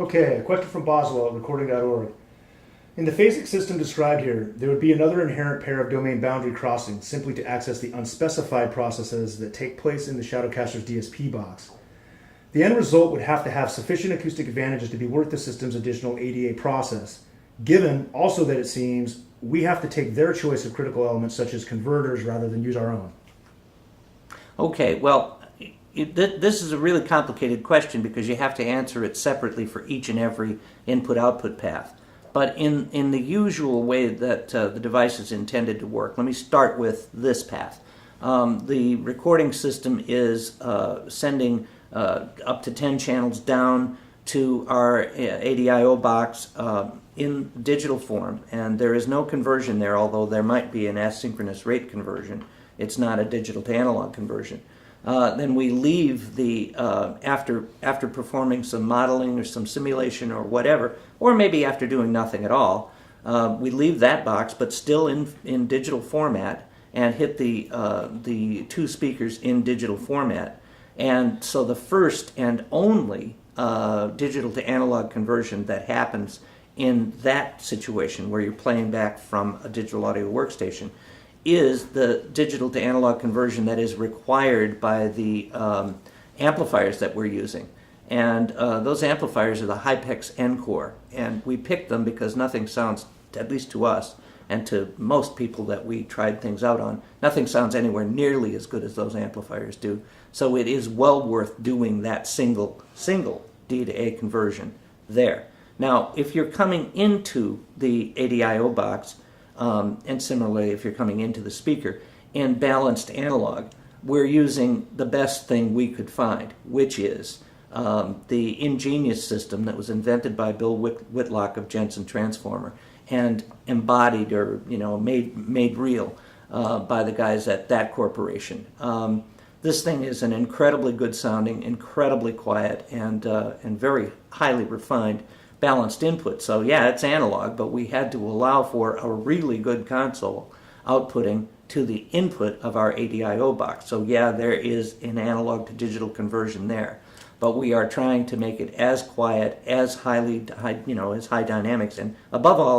Okay, a question from Boswell at recording.org. In the Phasx system described here, there would be another inherent pair of domain boundary crossings simply to access the unspecified processes that take place in the Shadocaster's DSP box. The end result would have to have sufficient acoustic advantages to be worth the system's additional ADA process, given also that it seems we have to take their choice of critical elements such as converters rather than use our own. Okay, well, this is a really complicated question because you have to answer it separately for each and every input-output path. But in the usual way that the device is intended to work, let me start with this path. The recording system is sending up to 10 channels down to our ADIO box in digital form, and there is no conversion there, although there might be an asynchronous rate conversion. It's not a digital to analog conversion. Then we leave the, after performing some modeling or some simulation or whatever, or maybe after doing nothing at all, we leave that box but still in digital format and hit the two speakers in digital format. And so the first and only digital to analog conversion that happens in that situation where you're playing back from a digital audio workstation is the digital to analog conversion that is required by the amplifiers that we're using. And those amplifiers are the Phasx Encore. And we picked them because nothing sounds, at least to us, and to most people that we tried things out on, nothing sounds anywhere nearly as good as those amplifiers do. So it is well worth doing that single D to A conversion there. Now, if you're coming into the ADIO box, and similarly if you're coming into the speaker, in balanced analog, we're using the best thing we could find, which is the ingenious system that was invented by Bill Whitlock of Jensen Transformer and embodied or made real by the guys at that corporation. This thing is an incredibly good sounding, incredibly quiet, and very highly refined balanced input. So yeah, it's analog, but we had to allow for a really good console outputting to the input of our ADIO box. So yeah, there is an analog to digital conversion there, but we are trying to make it as quiet, as as high dynamics, and above all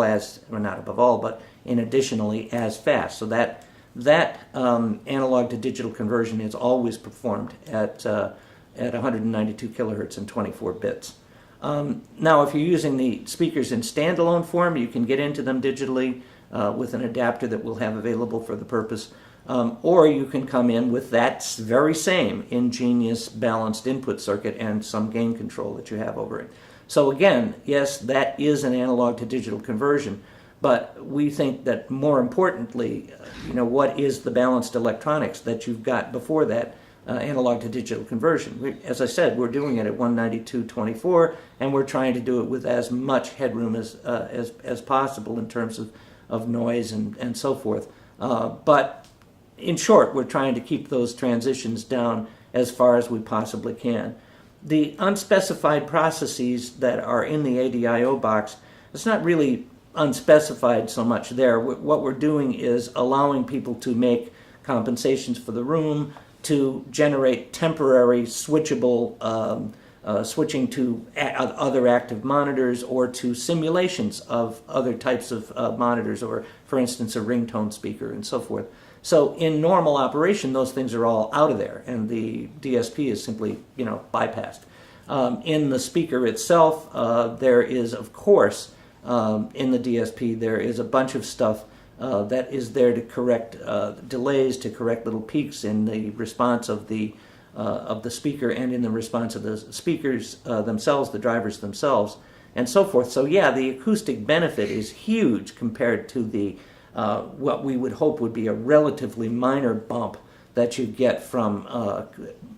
not above all, but additionally as fast. So that analog to digital conversion is always performed at 192 kilohertz and 24 bits. Now, if you're using the speakers in standalone form, you can get into them digitally with an adapter that we'll have available for the purpose, or you can come in with that very same ingenious balanced input circuit and some gain control that you have over it. So again, yes, that is an analog to digital conversion, but we think that more importantly, what is the balanced electronics that you've got before that analog to digital conversion. As I said, we're doing it at 192.24, and we're trying to do it with as much headroom as possible in terms of noise and so forth. But in short, we're trying to keep those transitions down as far as we possibly can. The unspecified processes that are in the ADIO box, it's not really unspecified so much there. What we're doing is allowing people to make compensations for the room, to generate temporary switchable switching to other active monitors or to simulations of other types of monitors, or for instance a ringtone speaker and so forth. So in normal operation those things are all out of there and the DSP is simply bypassed. In the speaker itself there is, of course, in the DSP there is a bunch of stuff that is there to correct delays, to correct little peaks in the response of the speaker and in the response of the speakers themselves, the drivers themselves, and so forth. So yeah, the acoustic benefit is huge compared to the what we would hope would be a relatively minor bump that you get from.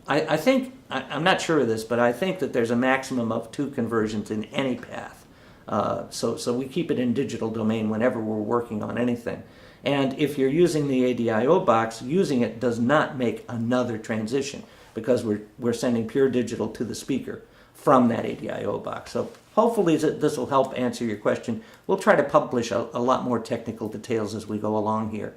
I think I'm not sure of this, but I think that there's a maximum of 2 conversions in any path. So we keep it in digital domain whenever we're working on anything. And if you're using the ADIO box, using it does not make another transition because we're sending pure digital to the speaker from that ADIO box. So hopefully this will help answer your question. We'll try to publish a lot more technical details as we go along here.